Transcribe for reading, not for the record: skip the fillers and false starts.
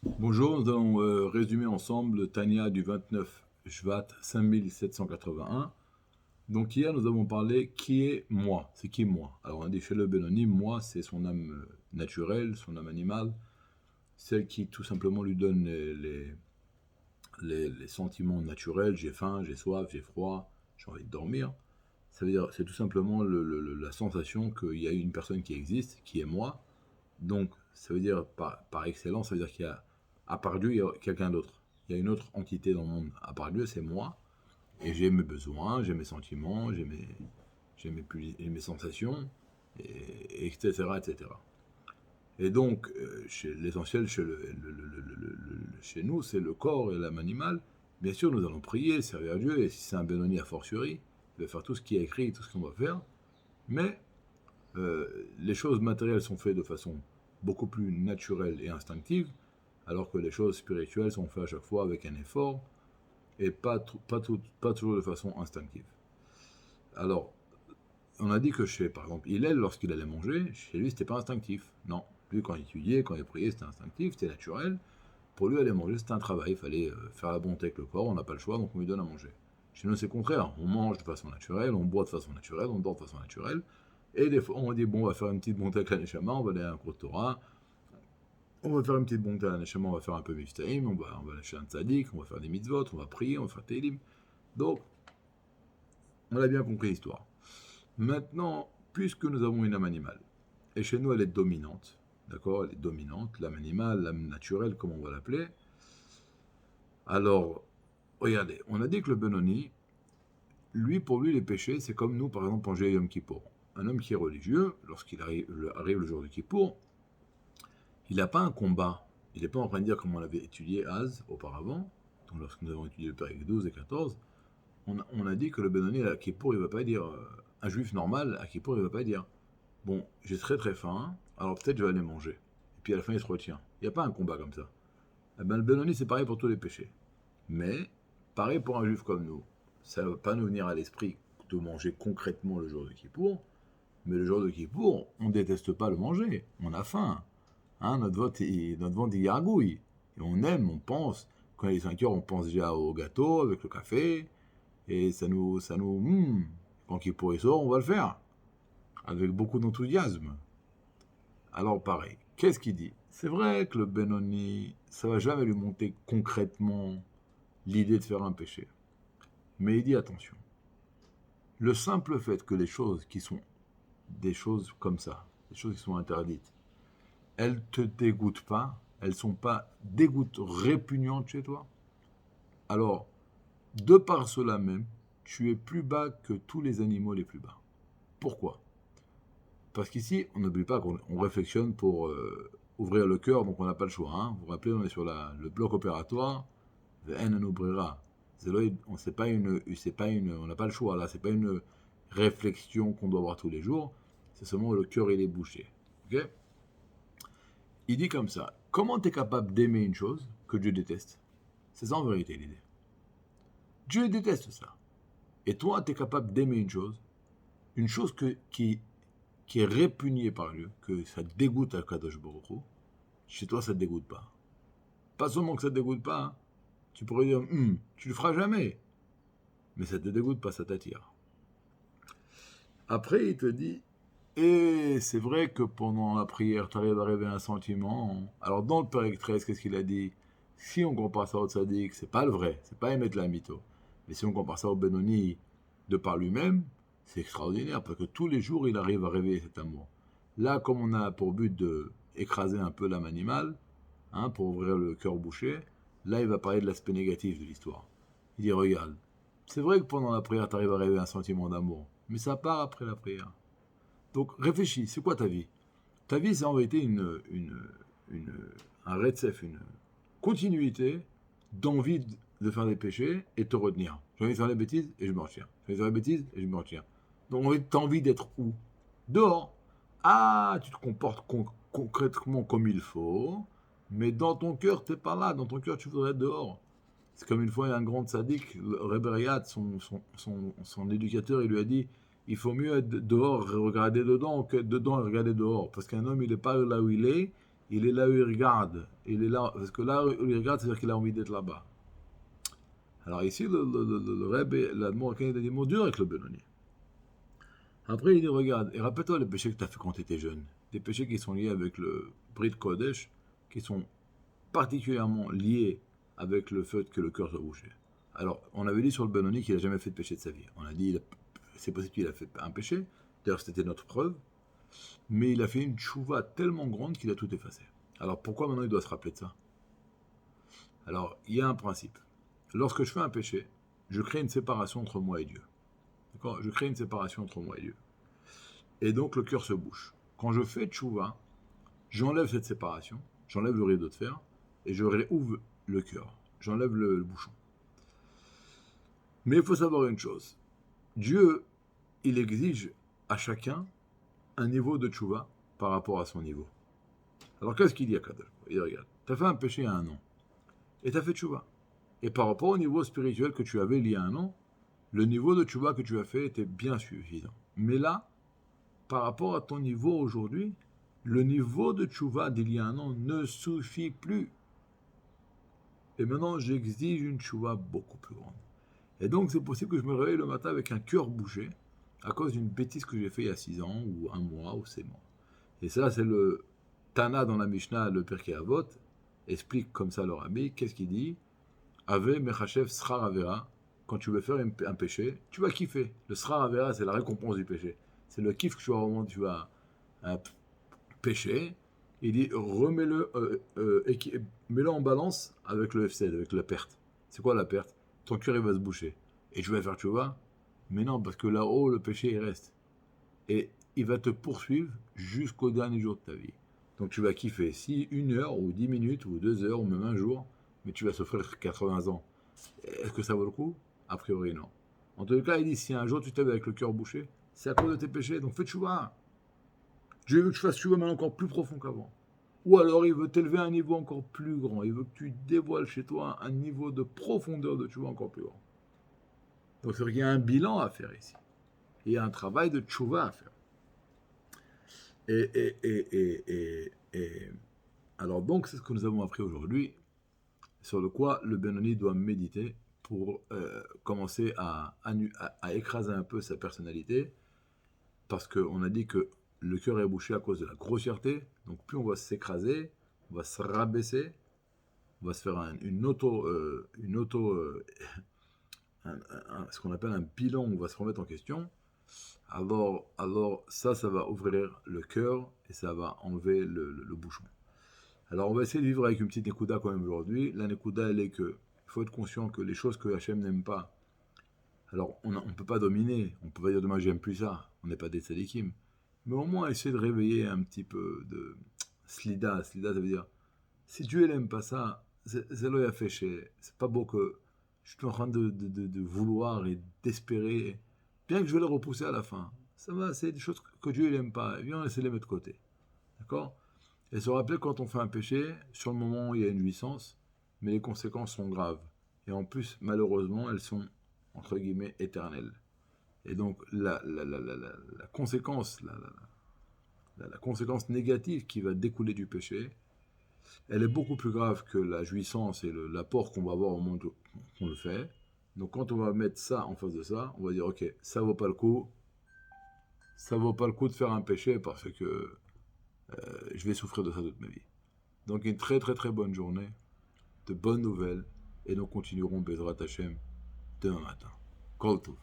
Bonjour, nous allons résumer ensemble le Tanya du 29 Shvat 5781. Donc hier nous avons parlé qui est moi, c'est qui moi. Alors on a dit chez le Benoni, moi c'est son âme naturelle, son âme animale, celle qui tout simplement lui donne les sentiments naturels, j'ai faim, j'ai soif, j'ai froid, j'ai envie de dormir. Ça veut dire c'est tout simplement la sensation qu'il y a une personne qui existe, qui est moi. Donc, ça veut dire, par excellence, ça veut dire qu'il y a, à part Dieu, il y a quelqu'un d'autre. Il y a une autre entité dans le monde. À part Dieu, c'est moi. Et j'ai mes besoins, j'ai mes sentiments, j'ai mes sensations, etc., etc. Et donc, l'essentiel chez nous, c'est le corps et l'âme animale. Bien sûr, nous allons prier, servir Dieu, et si c'est un Benoni a fortiori, il va faire tout ce qui est écrit, tout ce qu'on va faire. Mais les choses matérielles sont faites de façon beaucoup plus naturelle et instinctive, alors que les choses spirituelles sont faites à chaque fois avec un effort et pas toujours de façon instinctive. Alors, on a dit que par exemple, Hillel, lorsqu'il allait manger, chez lui, c'était pas instinctif. Non. Lui, quand il étudiait, quand il priait, c'était instinctif, c'était naturel. Pour lui, aller manger, c'était un travail. Il fallait faire la bonté avec le corps, on n'a pas le choix, donc on lui donne à manger. Chez nous, c'est le contraire. On mange de façon naturelle, on boit de façon naturelle, on dort de façon naturelle. Et des fois, on dit, bon, on va faire une petite bonté avec la Neshama, on va aller à un cours de Torah, on va faire une petite bonté à la Neshama, on va faire un peu Miftaïm, on va lâcher un tzaddik, on va faire des mitzvot, on va prier, on va faire Télim. Donc, on a bien compris l'histoire. Maintenant, puisque nous avons une âme animale, et chez nous elle est dominante, d'accord, elle est dominante, l'âme animale, l'âme naturelle, comme on va l'appeler, alors, regardez, on a dit que le Benoni, lui, pour lui, les péchés, c'est comme nous, par exemple, manger Yom Kippour. Un homme qui est religieux, lorsqu'il arrive le jour de Kippour, il n'a pas un combat. Il n'est pas en train de dire, comme on l'avait étudié auparavant, donc lorsque nous avons étudié le Pérec 12 et 14, on a dit que le Benoni à Kippour, il ne va pas dire, un juif normal à Kippour, il ne va pas dire, bon, j'ai très très faim, alors peut-être je vais aller manger. Et puis à la fin, il se retient. Il n'y a pas un combat comme ça. Eh ben, le Benoni, c'est pareil pour tous les péchés. Mais, pareil pour un juif comme nous, ça ne va pas nous venir à l'esprit de manger concrètement le jour de Kippour, mais le jour de Kippour, on ne déteste pas le manger, on a faim. Hein, notre ventre il gargouille. Et on aime, on pense. Quand il est 5 heures, on pense déjà au gâteau avec le café. Et quand Kippour il sort, on va le faire. Avec beaucoup d'enthousiasme. Alors pareil, qu'est-ce qu'il dit? C'est vrai que le Benoni, ça va jamais lui monter concrètement l'idée de faire un péché. Mais il dit attention. Le simple fait que les choses qui sont des choses comme ça, des choses qui sont interdites, elles te dégoûtent pas, elles sont pas dégoûtantes, répugnantes chez toi, alors, de par cela même, tu es plus bas que tous les animaux les plus bas. Pourquoi? Parce qu'ici, on n'oublie pas qu'on réflexionne pour ouvrir le cœur, donc on n'a pas le choix. Hein. Vous vous rappelez, on est sur le bloc opératoire, on ouvrira. On n'a pas le choix là, c'est pas une réflexion qu'on doit avoir tous les jours, c'est seulement le cœur et les bouchées. Ok? Il dit comme ça, comment tu es capable d'aimer une chose que Dieu déteste? C'est ça en vérité l'idée. Dieu déteste ça. Et toi, tu es capable d'aimer une chose qui est répugnée par Dieu, que ça dégoûte à Kadosh Baruch Hu, chez toi, ça ne te dégoûte pas. Pas seulement que ça ne te dégoûte pas, hein, tu pourrais dire, tu le feras jamais, mais ça ne te dégoûte pas, ça t'attire. Après, il te dit, et c'est vrai que pendant la prière, tu arrives à rêver un sentiment. Alors, dans le Père 13, qu'est-ce qu'il a dit? Si on compare ça au Tzadik, c'est pas le vrai, c'est pas émettre la mytho. Mais si on compare ça au Benoni de par lui-même, c'est extraordinaire, parce que tous les jours, il arrive à rêver cet amour. Là, comme on a pour but de écraser un peu l'âme animale, hein, pour ouvrir le cœur bouché, là, il va parler de l'aspect négatif de l'histoire. Il dit, regarde, c'est vrai que pendant la prière, tu arrives à rêver un sentiment d'amour, mais ça part après la prière. Donc réfléchis, c'est quoi ta vie? Ta vie, c'est en vérité une, un retsef, une continuité d'envie de faire des péchés et de te retenir. J'ai envie de faire des bêtises et je me retiens. J'ai envie de faire des bêtises et je me retiens. Donc tu as envie d'être où? Dehors. Ah, tu te comportes concrètement comme il faut, mais dans ton cœur, tu n'es pas là. Dans ton cœur, tu voudrais être dehors. C'est comme une fois, il y a un grand sadique, Rebbe Riyad, son éducateur, il lui a dit il faut mieux être dehors et regarder dedans que dedans et regarder dehors. Parce qu'un homme, il n'est pas là où il est, il est là où il regarde, il est là, parce que là où il regarde, c'est-à-dire qu'il a envie d'être là-bas. Alors ici, le Rebbe, l'Admor, il a des mots durs avec le Benoni. Après, il dit, regarde, et rappelle-toi les péchés que tu as fait quand tu étais jeune. Des péchés qui sont liés avec le Brit Kodesh, qui sont particulièrement liés avec le fait que le cœur soit bouché. Alors, on avait dit sur le Benoni qu'il n'a jamais fait de péché de sa vie. On a dit, c'est possible qu'il a fait un péché, d'ailleurs c'était notre preuve, mais il a fait une tchouva tellement grande qu'il a tout effacé. Alors pourquoi maintenant il doit se rappeler de ça? Alors, il y a un principe. Lorsque je fais un péché, je crée une séparation entre moi et Dieu. D'accord? Je crée une séparation entre moi et Dieu. Et donc le cœur se bouche. Quand je fais tchouva, j'enlève cette séparation, j'enlève le rideau de fer, et je réouvre le cœur. J'enlève le bouchon. Mais il faut savoir une chose. Dieu, il exige à chacun un niveau de tchouva par rapport à son niveau. Alors qu'est-ce qu'il dit à Kadosh? Il dit, regarde, tu as fait un péché il y a un an, et tu as fait tchouva. Et par rapport au niveau spirituel que tu avais il y a un an, le niveau de tchouva que tu as fait était bien suffisant. Mais là, par rapport à ton niveau aujourd'hui, le niveau de tchouva d'il y a un an ne suffit plus. Et maintenant, j'exige une tchouva beaucoup plus grande. Et donc, c'est possible que je me réveille le matin avec un cœur bouché à cause d'une bêtise que j'ai fait il y a 6 ans, ou un mois, ou 6 mois. Et ça, c'est le Tana dans la Mishnah, le Pirkei Avot, explique comme ça leur ami. Qu'est-ce qu'il dit? Ave mechachev srar avera. Quand tu veux faire un péché, tu vas kiffer. Le srar avera, c'est la récompense du péché. C'est le kiff que tu vas vraiment, tu vas péché. Il dit remets-le, mets-le en balance avec le FCD, avec la perte. C'est quoi la perte? Ton cœur il va se boucher. Et tu vas faire, tu vois? Mais non, parce que là-haut, le péché il reste. Et il va te poursuivre jusqu'au dernier jour de ta vie. Donc tu vas kiffer. Si 1 heure, ou 10 minutes, ou 2 heures, ou même un jour, mais tu vas souffrir 80 ans. Est-ce que ça vaut le coup? A priori, non. En tout cas, il dit, si un jour tu t'es avec le cœur bouché, c'est à cause de tes péchés, donc fais tchouva. Dieu veut que tu fasses tchouva, mais encore plus profond qu'avant. Ou alors, il veut t'élever à un niveau encore plus grand. Il veut que tu dévoiles chez toi un niveau de profondeur de tchouva encore plus grand. Donc, c'est vrai qu'il y a un bilan à faire ici. Il y a un travail de tchouva à faire. Alors, donc, c'est ce que nous avons appris aujourd'hui, sur le quoi le Benoni doit méditer pour commencer à écraser un peu sa personnalité, parce qu'on a dit que le cœur est bouché à cause de la grossièreté, donc plus on va s'écraser, on va se rabaisser, on va se faire ce qu'on appelle un bilan, on va se remettre en question, alors ça va ouvrir le cœur et ça va enlever le bouchon. Alors on va essayer de vivre avec une petite Nekuda quand même aujourd'hui. La Nekuda, elle est que il faut être conscient que les choses que Hachem n'aime pas, alors on ne peut pas dominer, on peut pas dire demain j'aime plus ça, on n'est pas des tzadikim, mais au moins essayer de réveiller un petit peu de slida. Slida, ça veut dire, si Dieu n'aime pas ça, c'est l'œil à fécher, c'est pas beau que je suis en train de vouloir et d'espérer, bien que je vais le repousser à la fin. Ça va, c'est des choses que Dieu n'aime pas, et bien on essaie de les mettre de côté. D'accord? Et se rappeler quand on fait un péché, sur le moment il y a une jouissance, mais les conséquences sont graves. Et en plus, malheureusement, elles sont, entre guillemets, éternelles. Et donc, la conséquence, la conséquence négative qui va découler du péché, elle est beaucoup plus grave que la jouissance et l'apport qu'on va avoir au monde qu'on le fait. Donc, quand on va mettre ça en face de ça, on va dire, ok, ça vaut pas le coup de faire un péché parce que je vais souffrir de ça toute ma vie. Donc une très très très bonne journée, de bonnes nouvelles, et nous continuerons Bezrat Hashem demain matin. Kol Tov.